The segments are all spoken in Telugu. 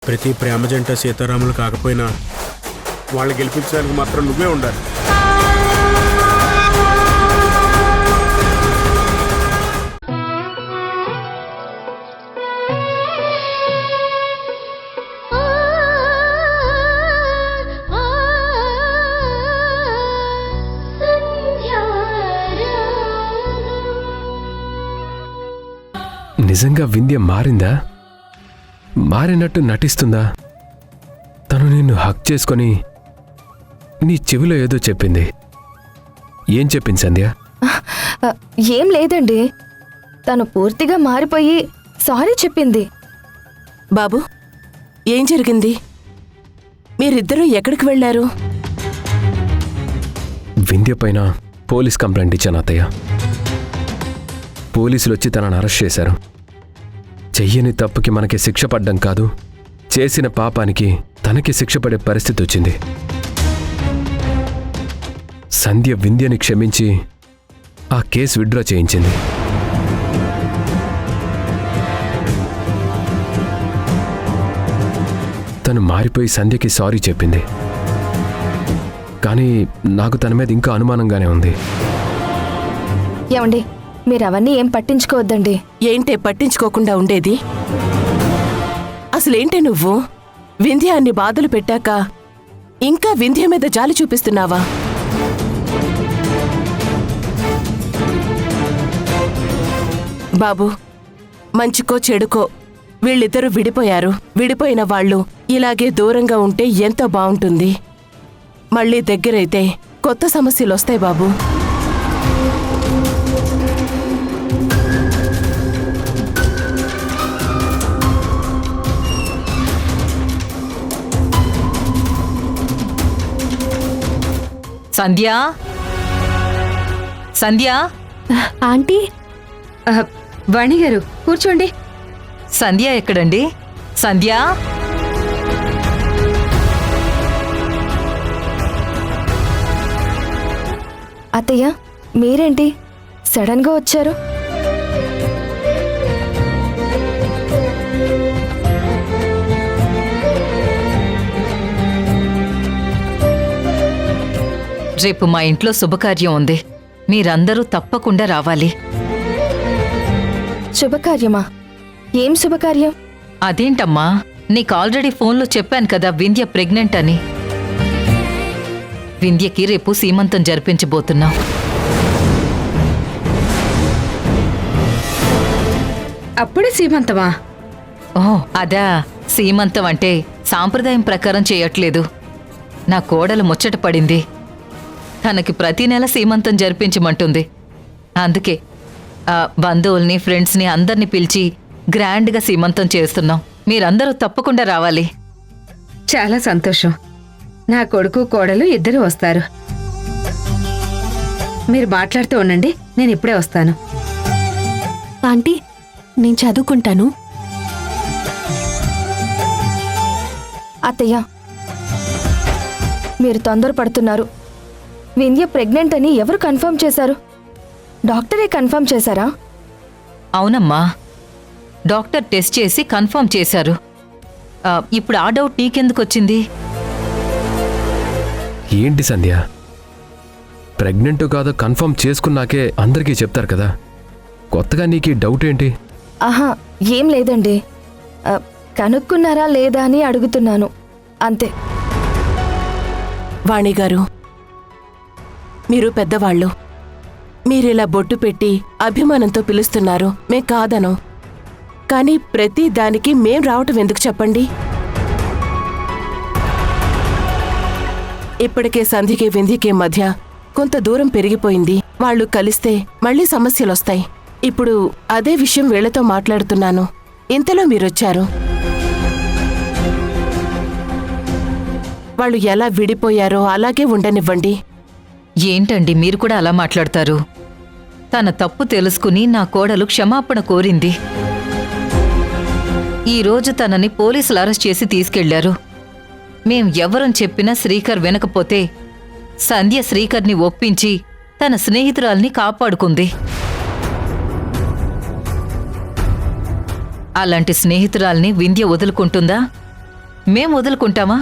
ప్రతి ప్రేమ జంట సీతారాములు కాకపోయినా వాళ్ళు గెలిపించడానికి మాత్రం నువ్వే ఉండాలి. నిజంగా వింధ్య మారిందా? మారినట్టు నటిస్తుందా? తను నిన్ను హక్ చేసుకొని నీ చెవిలో ఏదో చెప్పింది. ఏం చెప్పింది సంధ్య? ఏం లేదండి, తను పూర్తిగా మారిపోయి సారీ చెప్పింది. బాబు, ఏం జరిగింది? మీరిద్దరూ ఎక్కడికి వెళ్లారు? వింధ్య పైన పోలీస్ కంప్లైంట్ ఇచ్చాను అత్తయ్య. పోలీసులు వచ్చి తనను అరెస్ట్ చేశారు. చెయ్యని తప్పుకి మనకి శిక్ష పడ్డం కాదు, చేసిన పాపానికి తనకి శిక్ష పడే పరిస్థితి వచ్చింది. సంధ్య వింధ్యని క్షమించి ఆ కేసు విత్డ్రా చేయించింది. తను మారిపోయి సంధ్యకి సారీ చెప్పింది. కానీ నాకు తన మీద ఇంకా అనుమానంగానే ఉంది. ఏమండి, మీరు అవన్నీ ఏం పట్టించుకోవద్దండి. ఏంటే పట్టించుకోకుండా ఉండేది? అసలేంటే నువ్వు వింధ్య అన్ని బాధలు పెట్టాక ఇంకా వింధ్య మీద జాలి చూపిస్తున్నావా? బాబు, మంచికో చెడుకో వీళ్ళిద్దరూ విడిపోయారు. విడిపోయిన వాళ్ళు ఇలాగే దూరంగా ఉంటే ఎంతో బావుంటుంది. మళ్ళీ దగ్గరైతే కొత్త సమస్యలొస్తాయి బాబు. సంధ్యా, సంధ్యా. ఆంటీ. వాణి గారు కూర్చోండి. సంధ్య ఎక్కడండి? సంధ్యా. అత్తయ్య, మీరేంటి సడన్ గా వచ్చారు? రేపు మా ఇంట్లో శుభకార్యం ఉంది, మీరందరూ తప్పకుండా రావాలి. శుభకార్యమా? ఏం శుభకార్యం? అదేంటమ్మా, నీకు ఆల్రెడీ ఫోన్లో చెప్పాను కదా వింధ్య ప్రెగ్నెంట్ అని. వింధ్యకి రేపు సీమంతం జరిపించబోతున్నాం. అప్పుడే సీమంతమా? ఓ అదా, సీమంతం అంటే సాంప్రదాయం ప్రకారం చేయట్లేదు. నా కోడలు ముచ్చట పడింది, తనకి ప్రతి నెల సీమంతం జరిపించమంటుంది. అందుకే బంధువుల్ని ఫ్రెండ్స్ని అందరినీ పిలిచి గ్రాండ్గా సీమంతం చేస్తున్నాం. మీరందరూ తప్పకుండా రావాలి. చాలా సంతోషం. నా కొడుకు కోడలు ఇద్దరు వస్తారు. మీరు మాట్లాడుతూ ఉండండి, నేను ఇప్పుడే వస్తాను. ఆంటీ, నేను చదువుకుంటాను. అత్తయ్య, మీరు తొందరపడుతున్నారు. వింధ్య ప్రెగ్నెంట్ అని ఎవరు కన్ఫర్మ్ చేశారు? డాక్టరే కన్ఫర్మ్ చేశారా? అవునమ్మా, డాక్టర్ టెస్ట్ చేసి కన్ఫర్మ్ చేశారు. ఇప్పుడు ఆ డౌట్ నీకెందుకు వచ్చింది? ఏంటి సంధ్య, ప్రెగ్నెంట్ కాదో కన్ఫర్మ్ చేసుకున్నాకే అందరికీ చెప్తారు కదా, కొత్తగా నీకు డౌట్ ఏంటి? ఆహా, ఏం లేదండి. కనుక్కున్నారా లేదా అని అడుగుతున్నాను, అంతే. వాణిగారు, మీరు పెద్దవాళ్ళు. మీరిలా బొట్టు పెట్టి అభిమానంతో పిలుస్తున్నారు, మేం కాదను. కానీ ప్రతి దానికి మేం రావటం ఎందుకు చెప్పండి? ఇప్పటికే సంధ్యకి వింధ్యకి మధ్య కొంత దూరం పెరిగిపోయింది. వాళ్ళు కలిస్తే మళ్ళీ సమస్యలొస్తాయి. ఇప్పుడు అదే విషయం వీళ్లతో మాట్లాడుతున్నాను, ఇంతలో మీరొచ్చారు. వాళ్ళు ఎలా విడిపోయారో అలాగే ఉండనివ్వండి. ఏంటండి మీరు కూడా అలా మాట్లాడతారు? తన తప్పు తెలుసుకుని నా కోడలు క్షమాపణ కోరింది. ఈరోజు తనని పోలీసులు అరెస్ట్ చేసి తీసుకెళ్లారు. మేం ఎవరని చెప్పినా శ్రీకర్ వినకపోతే సంధ్య శ్రీకర్ని ఒప్పించి తన స్నేహితురాల్ని కాపాడుకుంది. అలాంటి స్నేహితురాల్ని వింధ్య వదులుకుంటుందా? మేం వదులుకుంటామా?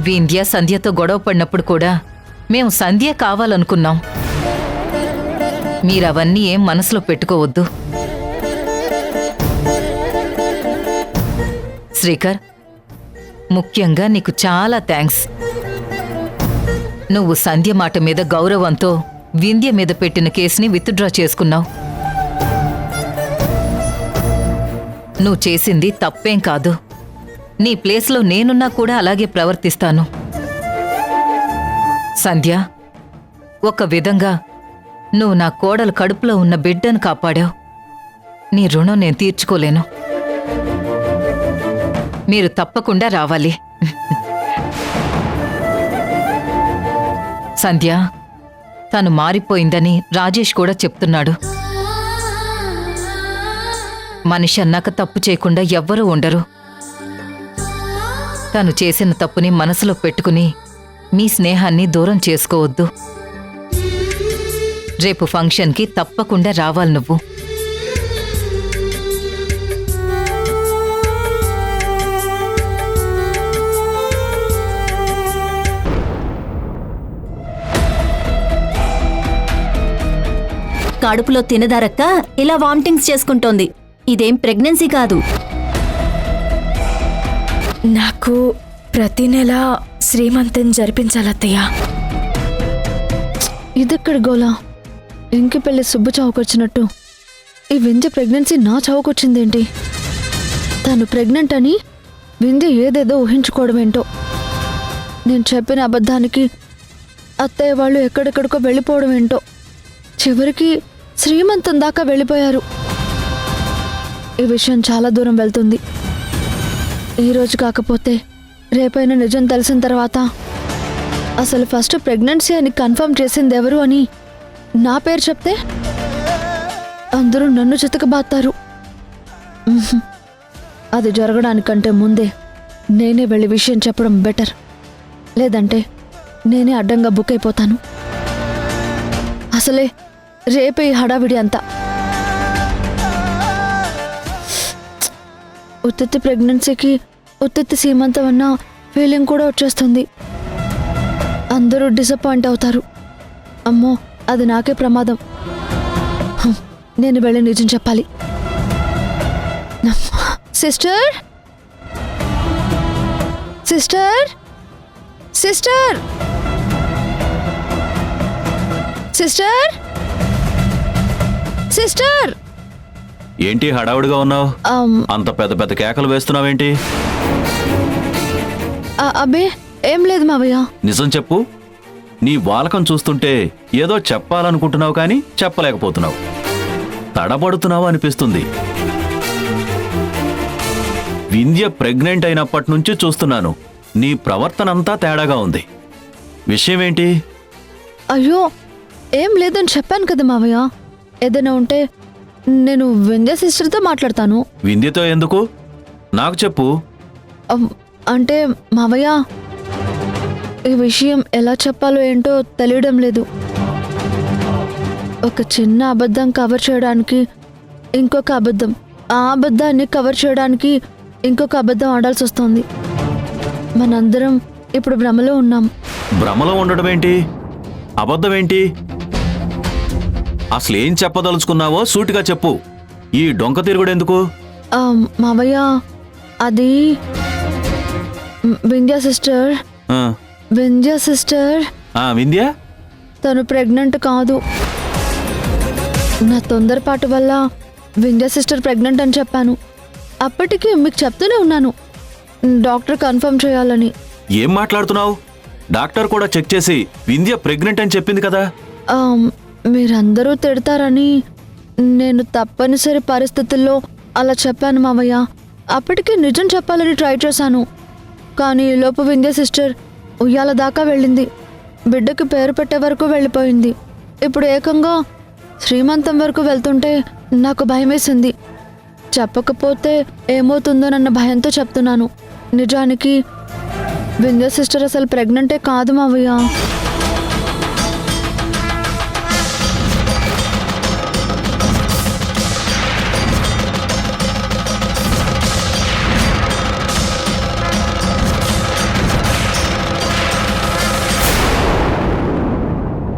వింధ్య సంధ్యతో గొడవ పడినప్పుడు కూడా మేము సంధ్య కావాలనుకున్నాం. మీరవన్నీ ఏం మనసులో పెట్టుకోవద్దు. శ్రీకర్, ముఖ్యంగా నీకు చాలా థ్యాంక్స్. నువ్వు సంధ్య మాట మీద గౌరవంతో వింధ్య మీద పెట్టిన కేసుని విత్డ్రా చేసుకున్నావు. నువ్వు చేసింది తప్పేం కాదు. నీ ప్లేస్లో నేనున్నా కూడా అలాగే ప్రవర్తిస్తాను. సంధ్య, ఒక విధంగా నువ్వు నా కోడలు కడుపులో ఉన్న బిడ్డను కాపాడావు. నీ రుణం నేను తీర్చుకోలేను. మీరు తప్పకుండా రావాలి. సంధ్య, తను మారిపోయిందని రాజేష్ కూడా చెప్తున్నాడు. మనిషి అన్నాక తప్పు చేయకుండా ఎవ్వరూ ఉండరు. తను చేసిన తప్పుని మనసులో పెట్టుకుని మీ స్నేహాన్ని దూరం చేసుకోవద్దు. రేపు ఫంక్షన్కి తప్పకుండా రావాలి నువ్వు. కడుపులో తినదరక్క ఇలా వామిటింగ్స్ చేసుకుంటోంది. ఇదేం ప్రెగ్నెన్సీ కాదు. నాకు ప్రతి నెల శ్రీమంతం జరిపించాలత్తయ్య. ఇదెక్కడ గోలా? ఇంకి పెళ్లి సుబ్బు చావుకొచ్చినట్టు ఈ వింధ్య ప్రెగ్నెన్సీ నా చావుకొచ్చిందేంటి? తను ప్రెగ్నెంట్ అని వింధ్య ఏదేదో ఊహించుకోవడం ఏంటో. నేను చెప్పిన అబద్ధానికి అత్తయ్య వాళ్ళు ఎక్కడెక్కడికో వెళ్ళిపోవడం ఏంటో. చివరికి శ్రీమంతం దాకా వెళ్ళిపోయారు. ఈ విషయం చాలా దూరం వెళ్తుంది. ఈరోజు కాకపోతే రేపైనా నిజం తెలిసిన తర్వాత అసలు ఫస్ట్ ప్రెగ్నెన్సీ అని కన్ఫర్మ్ చేసింది ఎవరు అని నా పేరు చెప్తే అందరూ నన్ను చితకబాతారు. అది జరగడానికంటే ముందే నేనే వెళ్ళి విషయం చెప్పడం బెటర్. లేదంటే నేనే అడ్డంగా బుక్ అయిపోతాను. అసలే రేపే ఈ హడావిడి అంతా. ఉత్తిత్తి ప్రెగ్నెన్సీకి ఉత్తిత్తి సీమంతం అన్న ఫీలింగ్ కూడా వచ్చేస్తుంది. అందరూ డిసప్పాయింట్ అవుతారు. అమ్మో, అది నాకే ప్రమాదం. నేను వెళ్ళి నిజం చెప్పాలి. Sister, sister, sister, sister, sister. ఏంటి హడావుడిగా ఉన్నావు? అంత పెద్ద పెద్ద కేకలు వేస్తున్నావేంటి? అబ్బే ఏం లేదు మావయ్య. నిజం చెప్పు. నీ వాలకం చూస్తుంటే ఏదో చెప్పాలనుకుంటున్నావు కానీ చెప్పలేకపోతున్నావు. తడబడుతున్నావు అనిపిస్తుంది. వింధ్య ప్రెగ్నెంట్ అయినప్పటి నుంచి చూస్తున్నాను. నీ ప్రవర్తనంతా తేడాగా ఉంది. విషయమేంటి? అయ్యో ఏం లేదని చెప్పాను కదా మావయ్య. ఏదైనా ఉంటే నేను వింధ్య సిస్టర్తో మాట్లాడతాను. వింధ్యతో ఎందుకు? నాకు చెప్పు. అంటే మావయ్య, ఈ విషయం ఎలా చెప్పాలో ఏంటో తెలియడం లేదు. ఒక చిన్న అబద్ధం కవర్ చేయడానికి ఇంకొక అబద్ధం, ఆ అబద్ధాన్ని కవర్ చేయడానికి ఇంకొక అబద్ధం ఆడాల్సి వస్తుంది. మనందరం ఇప్పుడు భ్రమలో ఉన్నాం. భ్రమలో ఉండడం ఏంటి? అబద్ధం ఏంటి? అసలు ఏం చెప్పదలుచుకున్నావో సూటిగా చెప్పు. ఈ డొంక తిరుగుడెందుకు? మావయ్య, అది వింధ్య సిస్టర్. వింధ్య సిస్టర్. వింధ్య తను ప్రెగ్నెంట్ కాదు. నా తొందరపాటు వల్ల వింధ్య సిస్టర్ ప్రెగ్నెంట్ అని చెప్పాను. అప్పటికి మీకు చెప్తూనే ఉన్నాను డాక్టర్ కన్ఫర్మ్ చేయాలని. ఏం మాట్లాడుతున్నావు? డాక్టర్ కూడా చెక్ చేసి వింధ్య ప్రెగ్నెంట్ అని చెప్పింది కదా. మీరందరూ తిడతారని నేను తప్పనిసరి పరిస్థితుల్లో అలా చెప్పాను మావయ్య. అప్పటికి నిజం చెప్పాలని ట్రై చేశాను. కానీ ఈలోపు వింధ్య సిస్టర్ ఉయ్యాల దాకా వెళ్ళింది. బిడ్డకి పేరు పెట్టే వరకు వెళ్ళిపోయింది. ఇప్పుడు ఏకంగా శ్రీమంతం వరకు వెళ్తుంటే నాకు భయమేసింది. చెప్పకపోతే ఏమవుతుందోనన్న భయంతో చెప్తున్నాను. నిజానికి వింధ్య సిస్టర్ అసలు ప్రెగ్నెంటే కాదు మావయ్య.